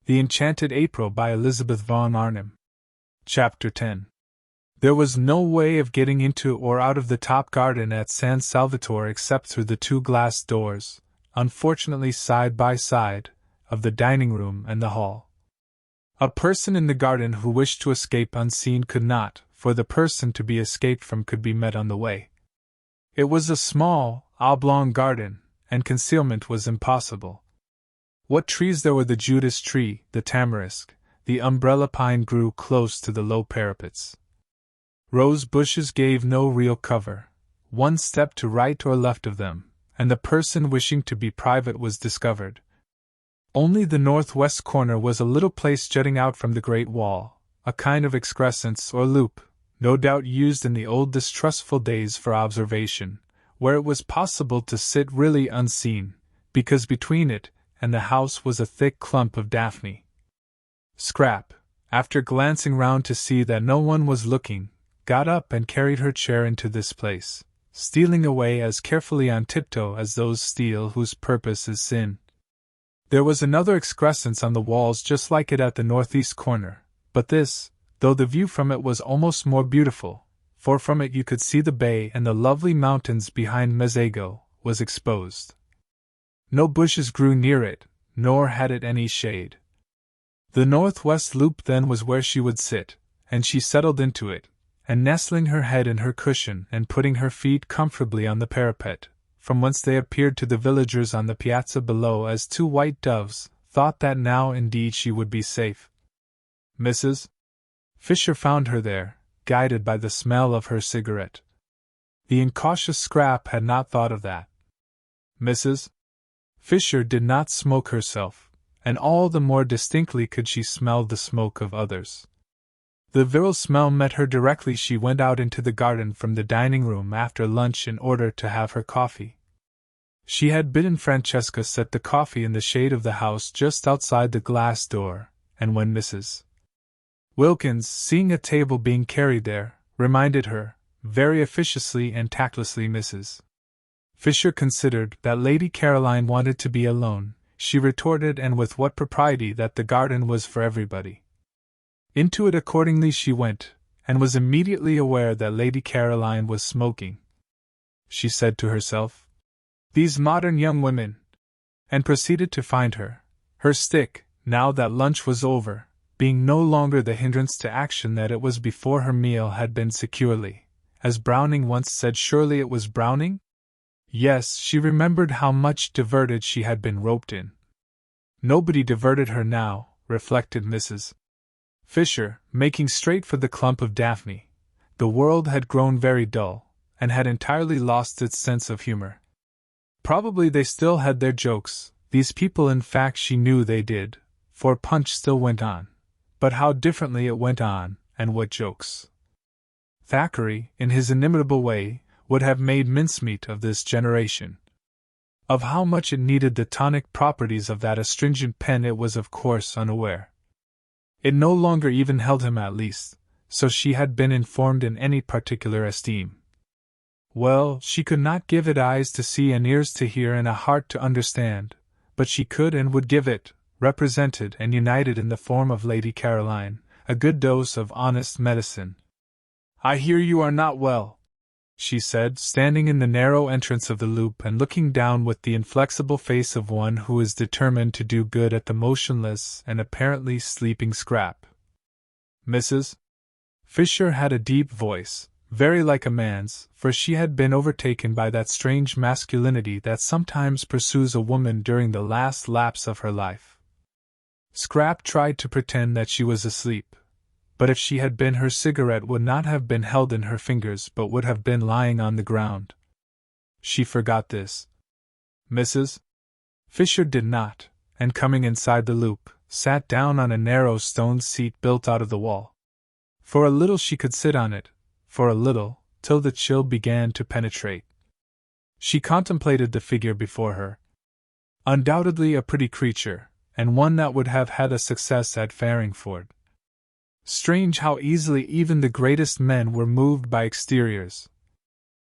The Enchanted April by Elizabeth von Arnim. Chapter 10. There was no way of getting into or out of the top garden at San Salvatore except through the two glass doors, unfortunately side by side, of the dining room and the hall. A person in the garden who wished to escape unseen could not, for the person to be escaped from could be met on the way. It was a small, oblong garden, and concealment was impossible. What trees there were! The Judas tree, the tamarisk, the umbrella pine grew close to the low parapets. Rose bushes gave no real cover, one step to right or left of them, and the person wishing to be private was discovered. Only the northwest corner was a little place jutting out from the great wall, a kind of excrescence or loop, no doubt used in the old distrustful days for observation, where it was possible to sit really unseen, because between it and the house was a thick clump of daphne. Scrap, after glancing round to see that no one was looking, got up and carried her chair into this place, stealing away as carefully on tiptoe as those steal whose purpose is sin. There was another excrescence on the walls just like it at the northeast corner, but this, though the view from it was almost more beautiful, for from it you could see the bay and the lovely mountains behind Mezzago, was exposed. No bushes grew near it, nor had it any shade. The northwest loop then was where she would sit, and she settled into it, and nestling her head in her cushion and putting her feet comfortably on the parapet, from whence they appeared to the villagers on the piazza below as two white doves, thought that now indeed she would be safe. Mrs. Fisher found her there, guided by the smell of her cigarette. The incautious Scrap had not thought of that. Mrs. Fisher did not smoke herself, and all the more distinctly could she smell the smoke of others. The virile smell met her directly she went out into the garden from the dining room after lunch in order to have her coffee. She had bidden Francesca set the coffee in the shade of the house just outside the glass door, and when Mrs. Wilkins, seeing a table being carried there, reminded her, very officiously and tactlessly, Mrs. Fisher considered that Lady Caroline wanted to be alone, she retorted, and with what propriety, that the garden was for everybody. Into it accordingly she went, and was immediately aware that Lady Caroline was smoking. She said to herself, "These modern young women," and proceeded to find her, her stick, now that lunch was over, being no longer the hindrance to action that it was before her meal had been securely, as Browning once said. Surely it was Browning? Yes, she remembered how much diverted she had been roped in. Nobody diverted her now, reflected Mrs. Fisher, making straight for the clump of daphne. The world had grown very dull, and had entirely lost its sense of humor. Probably they still had their jokes, these people. In fact she knew they did, for punch still went on. But how differently it went on, and what jokes! Thackeray, in his inimitable way, would have made mincemeat of this generation. Of how much it needed the tonic properties of that astringent pen it was of course unaware. It no longer even held him, at least, so she had been informed, in any particular esteem. Well, she could not give it eyes to see and ears to hear and a heart to understand, but she could and would give it, represented and united in the form of Lady Caroline, a good dose of honest medicine. "I hear you are not well," she said, standing in the narrow entrance of the loop and looking down with the inflexible face of one who is determined to do good at the motionless and apparently sleeping Scrap. Mrs. Fisher had a deep voice, very like a man's, for she had been overtaken by that strange masculinity that sometimes pursues a woman during the last lapse of her life. Scrap tried to pretend that she was asleep, but if she had been, her cigarette would not have been held in her fingers but would have been lying on the ground. She forgot this. Mrs. Fisher did not, and coming inside the loop, sat down on a narrow stone seat built out of the wall. For a little she could sit on it, for a little, till the chill began to penetrate. She contemplated the figure before her. Undoubtedly a pretty creature, and one that would have had a success at Farringford. Strange how easily even the greatest men were moved by exteriors.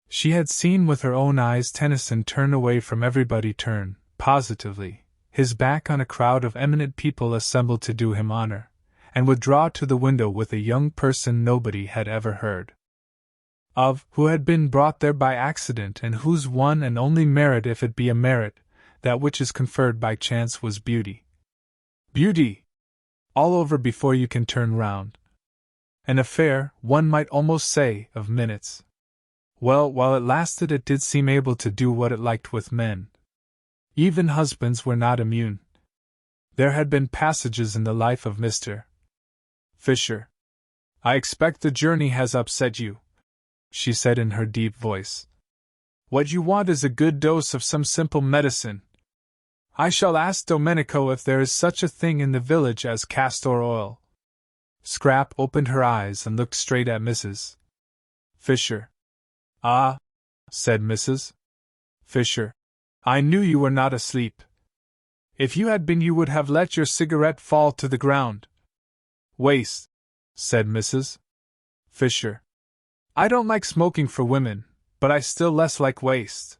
She had seen with her own eyes Tennyson turn away from everybody, turn, positively, his back on a crowd of eminent people assembled to do him honor, and withdraw to the window with a young person nobody had ever heard of, who had been brought there by accident and whose one and only merit, if it be a merit, that which is conferred by chance, was beauty. Beauty! All over before you can turn round. An affair, one might almost say, of minutes. Well, while it lasted it did seem able to do what it liked with men. Even husbands were not immune. There had been passages in the life of Mr. Fisher. "I expect the journey has upset you," she said in her deep voice. "What you want is a good dose of some simple medicine. I shall ask Domenico if there is such a thing in the village as castor oil." Scrap opened her eyes and looked straight at Mrs. Fisher. "Ah," said Mrs. Fisher, "I knew you were not asleep. If you had been, you would have let your cigarette fall to the ground." "Waste," said Mrs. Fisher. "I don't like smoking for women, but I still less like waste.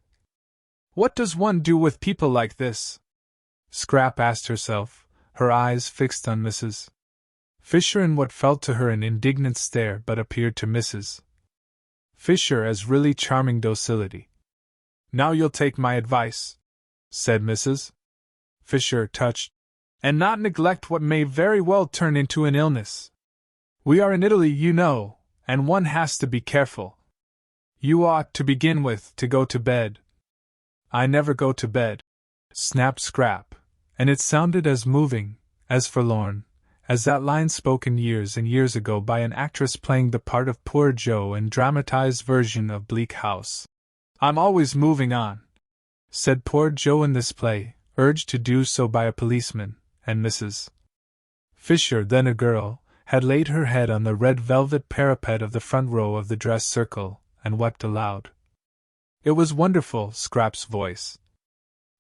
What does one do with people like this?" Scrap asked herself, her eyes fixed on Mrs. Fisher in what felt to her an indignant stare but appeared to Mrs. Fisher as really charming docility. "Now you'll take my advice," said Mrs. Fisher, touched, "and not neglect what may very well turn into an illness. We are in Italy, you know, and one has to be careful. You ought, to begin with, to go to bed." "I never go to bed," snapped Scrap, and it sounded as moving, as forlorn, as that line spoken years and years ago by an actress playing the part of Poor Joe in dramatized version of Bleak House. "I'm always moving on," said Poor Joe in this play, urged to do so by a policeman, and Mrs. Fisher, then a girl, had laid her head on the red velvet parapet of the front row of the dress circle, and wept aloud. It was wonderful, Scrap's voice.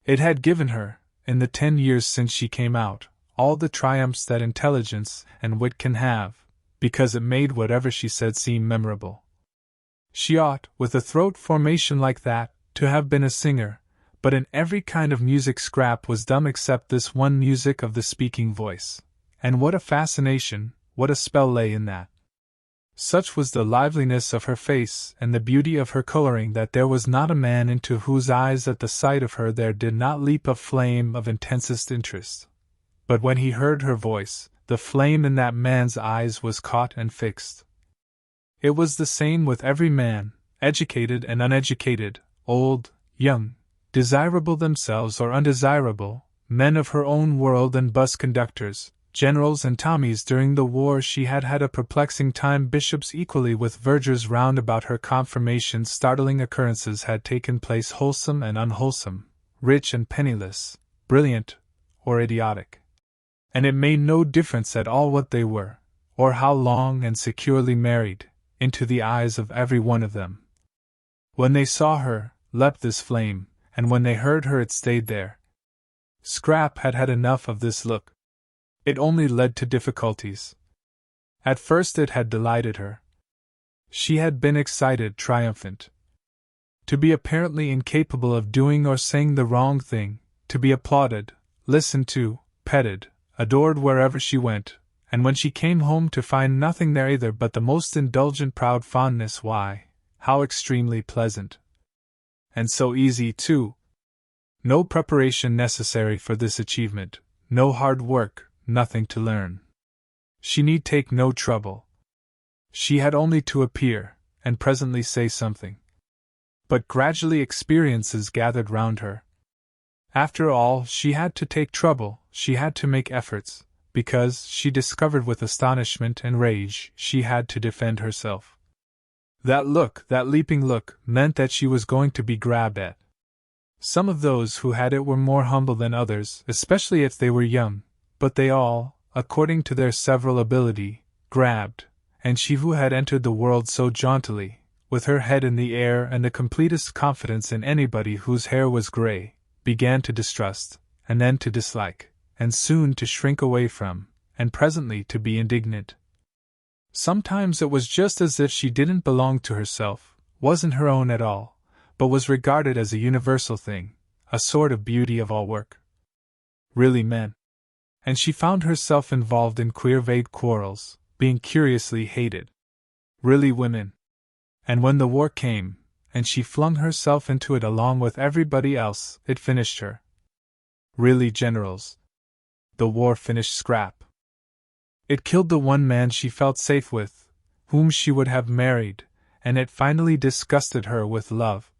It had given her, in the 10 years since she came out, all the triumphs that intelligence and wit can have, because it made whatever she said seem memorable. She ought, with a throat formation like that, to have been a singer, but in every kind of music Scrap was dumb except this one music of the speaking voice. And what a fascination, what a spell lay in that! Such was the liveliness of her face and the beauty of her coloring that there was not a man into whose eyes at the sight of her there did not leap a flame of intensest interest. But when he heard her voice, the flame in that man's eyes was caught and fixed. It was the same with every man, educated and uneducated, old, young, desirable themselves or undesirable, men of her own world and bus conductors, generals and Tommies. During the war she had had a perplexing time. Bishops equally with vergers round about her confirmation. Startling occurrences had taken place, wholesome and unwholesome, rich and penniless, brilliant or idiotic. And it made no difference at all what they were, or how long and securely married, into the eyes of every one of them. When they saw her, leapt this flame, and when they heard her it stayed there. Scrap had had enough of this look. It only led to difficulties. At first it had delighted her. She had been excited, triumphant. To be apparently incapable of doing or saying the wrong thing, to be applauded, listened to, petted, adored wherever she went, and when she came home to find nothing there either but the most indulgent proud fondness, why, how extremely pleasant. And so easy, too. No preparation necessary for this achievement, no hard work, nothing to learn. She need take no trouble. She had only to appear, and presently say something. But gradually experiences gathered round her. After all, she had to take trouble, she had to make efforts, because, she discovered with astonishment and rage, she had to defend herself. That look, that leaping look, meant that she was going to be grabbed at. Some of those who had it were more humble than others, especially if they were young, but they all, according to their several ability, grabbed, and she who had entered the world so jauntily, with her head in the air and the completest confidence in anybody whose hair was gray, began to distrust, and then to dislike, and soon to shrink away from, and presently to be indignant. Sometimes it was just as if she didn't belong to herself, wasn't her own at all, but was regarded as a universal thing, a sort of beauty of all work. Really men. And she found herself involved in queer vague quarrels, being curiously hated. Really women. And when the war came, and she flung herself into it along with everybody else, it finished her. Really generals. The war finished Scrap. It killed the one man she felt safe with, whom she would have married, and it finally disgusted her with love.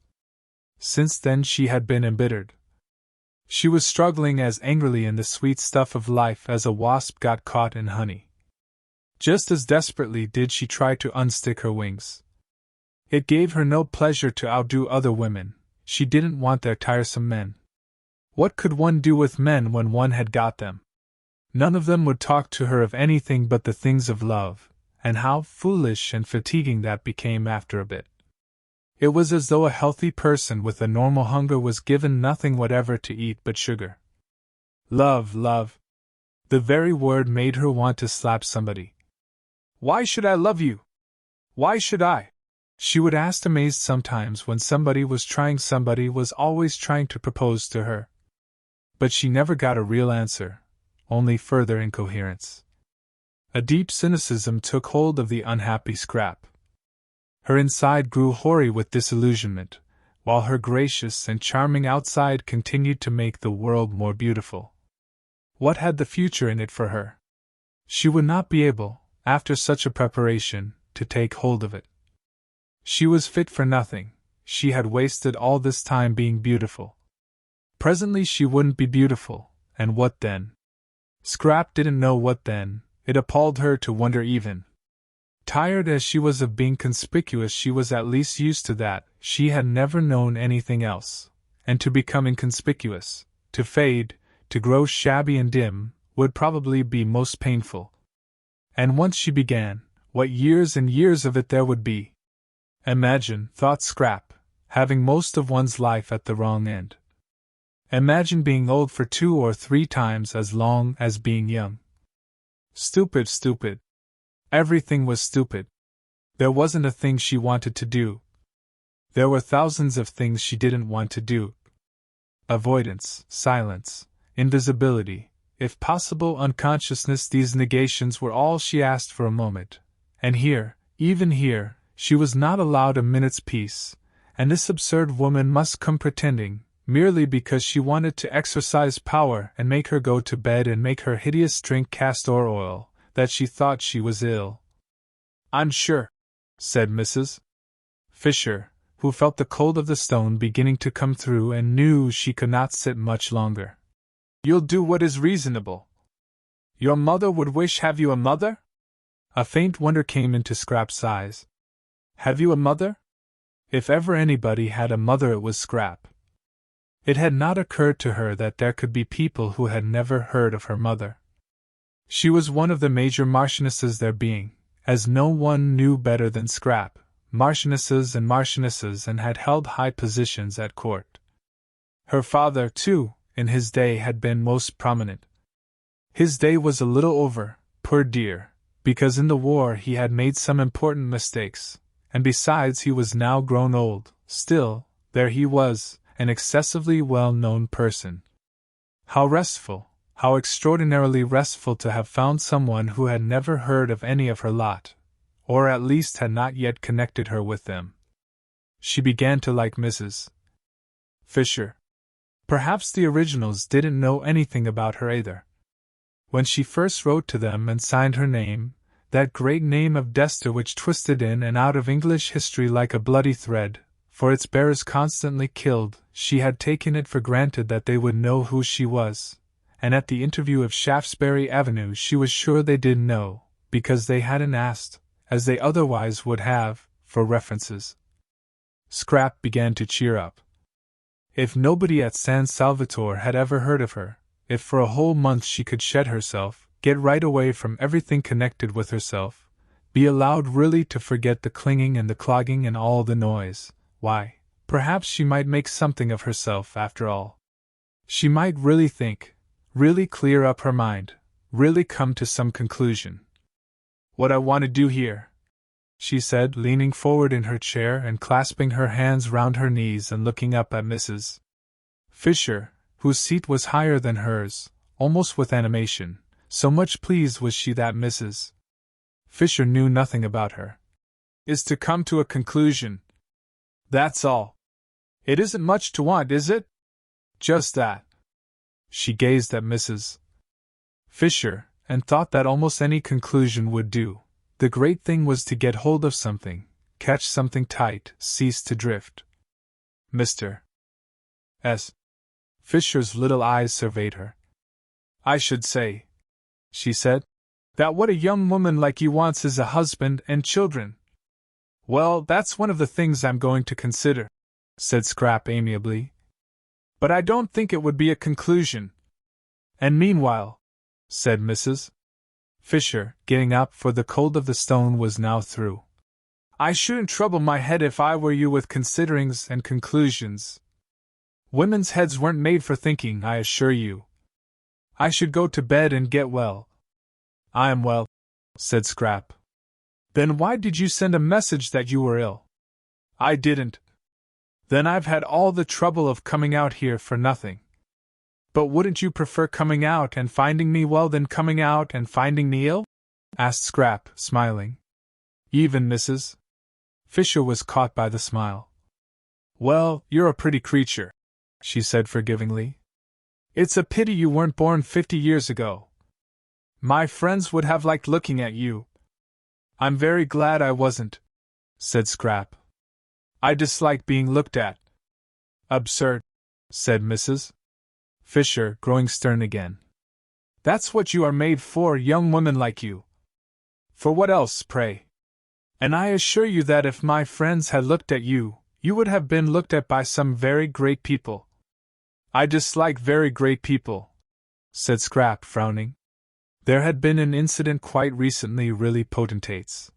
Since then she had been embittered. She was struggling as angrily in the sweet stuff of life as a wasp got caught in honey. Just as desperately did she try to unstick her wings. It gave her no pleasure to outdo other women, she didn't want their tiresome men. What could one do with men when one had got them? None of them would talk to her of anything but the things of love, and how foolish and fatiguing that became after a bit. It was as though a healthy person with a normal hunger was given nothing whatever to eat but sugar. Love, love. The very word made her want to slap somebody. Why should I love you? Why should I? She would ask amazed sometimes when somebody was always trying to propose to her. But she never got a real answer, only further incoherence. A deep cynicism took hold of the unhappy Scrap. Her inside grew hoary with disillusionment, while her gracious and charming outside continued to make the world more beautiful. What had the future in it for her? She would not be able, after such a preparation, to take hold of it. She was fit for nothing, she had wasted all this time being beautiful. Presently she wouldn't be beautiful, and what then? Scrap didn't know what then, it appalled her to wonder even. Tired as she was of being conspicuous, she was at least used to that, she had never known anything else, and to become inconspicuous, to fade, to grow shabby and dim, would probably be most painful. And once she began, what years and years of it there would be! Imagine, thought Scrap, having most of one's life at the wrong end. Imagine being old for 2 or 3 times as long as being young. Stupid, stupid. Everything was stupid. There wasn't a thing she wanted to do. There were thousands of things she didn't want to do. Avoidance, silence, invisibility, if possible unconsciousness, these negations were all she asked for a moment. And here, even here, she was not allowed a minute's peace, and this absurd woman must come pretending, merely because she wanted to exercise power and make her go to bed and make her hideous drink castor oil, that she thought she was ill. "I'm sure," said Mrs. Fisher, who felt the cold of the stone beginning to come through and knew she could not sit much longer. "You'll do what is reasonable. Your mother would wish. Have you a mother?" A faint wonder came into Scrap's eyes. Have you a mother? If ever anybody had a mother it was Scrap. It had not occurred to her that there could be people who had never heard of her mother. She was one of the major marchionesses there being, as no one knew better than Scrap, marchionesses and had held high positions at court. Her father, too, in his day had been most prominent. His day was a little over, poor dear, because in the war he had made some important mistakes, and besides he was now grown old. Still, there he was, an excessively well-known person. How restful, how extraordinarily restful to have found someone who had never heard of any of her lot, or at least had not yet connected her with them. She began to like Mrs. Fisher. Perhaps the originals didn't know anything about her either. When she first wrote to them and signed her name, that great name of Dester which twisted in and out of English history like a bloody thread, for its bearers constantly killed, she had taken it for granted that they would know who she was, and at the interview of Shaftesbury Avenue she was sure they did know, because they hadn't asked, as they otherwise would have, for references. Scrap began to cheer up. If nobody at San Salvatore had ever heard of her, if for a whole month she could shed herself, get right away from everything connected with herself, be allowed really to forget the clinging and the clogging and all the noise, why, perhaps she might make something of herself after all. She might really think, really clear up her mind, really come to some conclusion. "What I want to do here," she said, leaning forward in her chair and clasping her hands round her knees and looking up at Mrs. Fisher, whose seat was higher than hers, almost with animation, so much pleased was she that Mrs. Fisher knew nothing about her. Is to come to a conclusion. That's all. It isn't much to want, is it? Just that. She gazed at Mrs. Fisher, and thought that almost any conclusion would do. The great thing was to get hold of something, catch something tight, cease to drift. Mr. S. Fisher's little eyes surveyed her. I should say, she said, that what a young woman like you wants is a husband and children. Well, that's one of the things I'm going to consider, said Scrap amiably. But I don't think it would be a conclusion. And meanwhile, said Mrs. Fisher, getting up, for the cold of the stone was now through, I shouldn't trouble my head if I were you with considerings and conclusions. Women's heads weren't made for thinking, I assure you. I should go to bed and get well. I am well, said Scrap. Then why did you send a message that you were ill? I didn't. Then I've had all the trouble of coming out here for nothing. But wouldn't you prefer coming out and finding me well than coming out and finding me ill? Asked Scrap, smiling. Even Mrs. Fisher was caught by the smile. Well, you're a pretty creature, she said forgivingly. It's a pity you weren't born 50 years ago. My friends would have liked looking at you. I'm very glad I wasn't, said Scrap. I dislike being looked at. Absurd, said Mrs. Fisher, growing stern again. That's what you are made for, young women like you. For what else, pray? And I assure you that if my friends had looked at you, you would have been looked at by some very great people. I dislike very great people, said Scrap, frowning. There had been an incident quite recently, really potentates.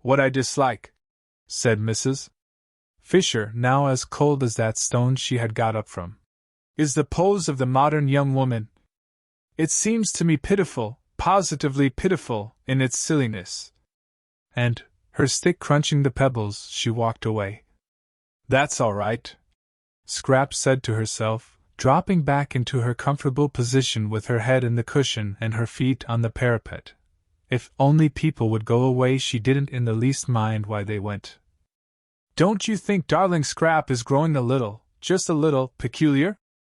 What I dislike, said Mrs. Fisher, now as cold as that stone she had got up from, is the pose of the modern young woman. It seems to me pitiful, positively pitiful, in its silliness. And, her stick crunching the pebbles, she walked away. That's all right, Scrap said to herself, dropping back into her comfortable position with her head in the cushion and her feet on the parapet. If only people would go away, she didn't in the least mind why they went. Don't you think darling Scrap is growing a little, just a little, peculiar?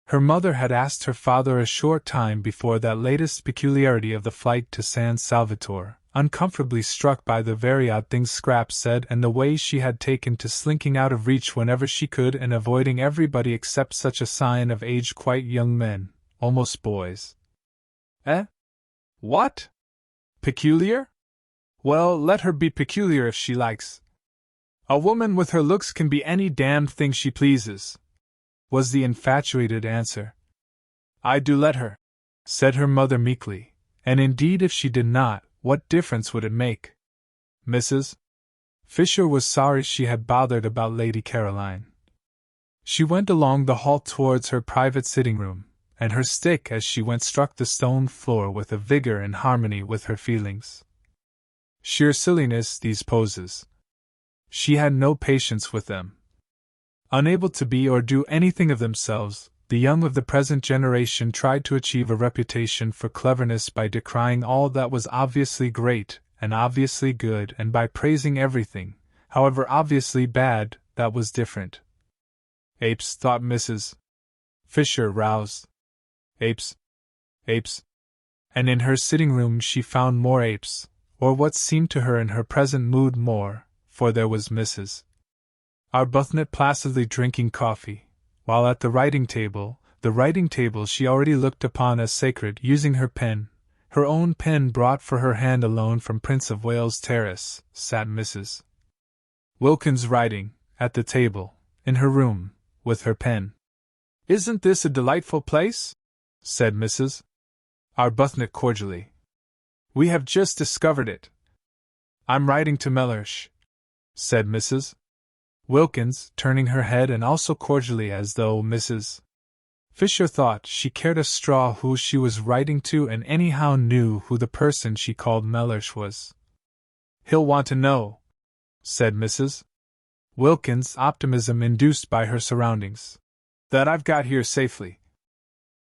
Her mother had asked her father a short time before that latest peculiarity of the flight to San Salvatore, uncomfortably struck by the very odd things Scrap said and the way she had taken to slinking out of reach whenever she could and avoiding everybody except such a sign of age, quite young men, almost boys. Eh? What? Peculiar? Well, let her be peculiar if she likes. A woman with her looks can be any damned thing she pleases, was the infatuated answer. I do let her, said her mother meekly, and indeed if she did not, what difference would it make? Mrs. Fisher was sorry she had bothered about Lady Caroline. She went along the hall towards her private sitting room, and her stick as she went struck the stone floor with a vigor in harmony with her feelings. Sheer silliness, these poses. She had no patience with them. Unable to be or do anything of themselves, the young of the present generation tried to achieve a reputation for cleverness by decrying all that was obviously great and obviously good and by praising everything, however obviously bad, that was different. Apes, thought Mrs. Fisher, roused. Apes. Apes. And in her sitting room she found more apes, or what seemed to her in her present mood more, for there was Mrs. Arbuthnot placidly drinking coffee, while at the writing table she already looked upon as sacred, using her own pen brought for her hand alone from Prince of Wales Terrace, sat Mrs. Wilkins writing, at the table, in her room, with her pen. Isn't this a delightful place? Said Mrs. Arbuthnot cordially. We have just discovered it. I'm writing to Mellersh, said Mrs. Wilkins, turning her head and also cordially as though Mrs. Fisher thought she cared a straw who she was writing to and anyhow knew who the person she called Mellersh was. He'll want to know, said Mrs. Wilkins, optimism induced by her surroundings, that I've got here safely.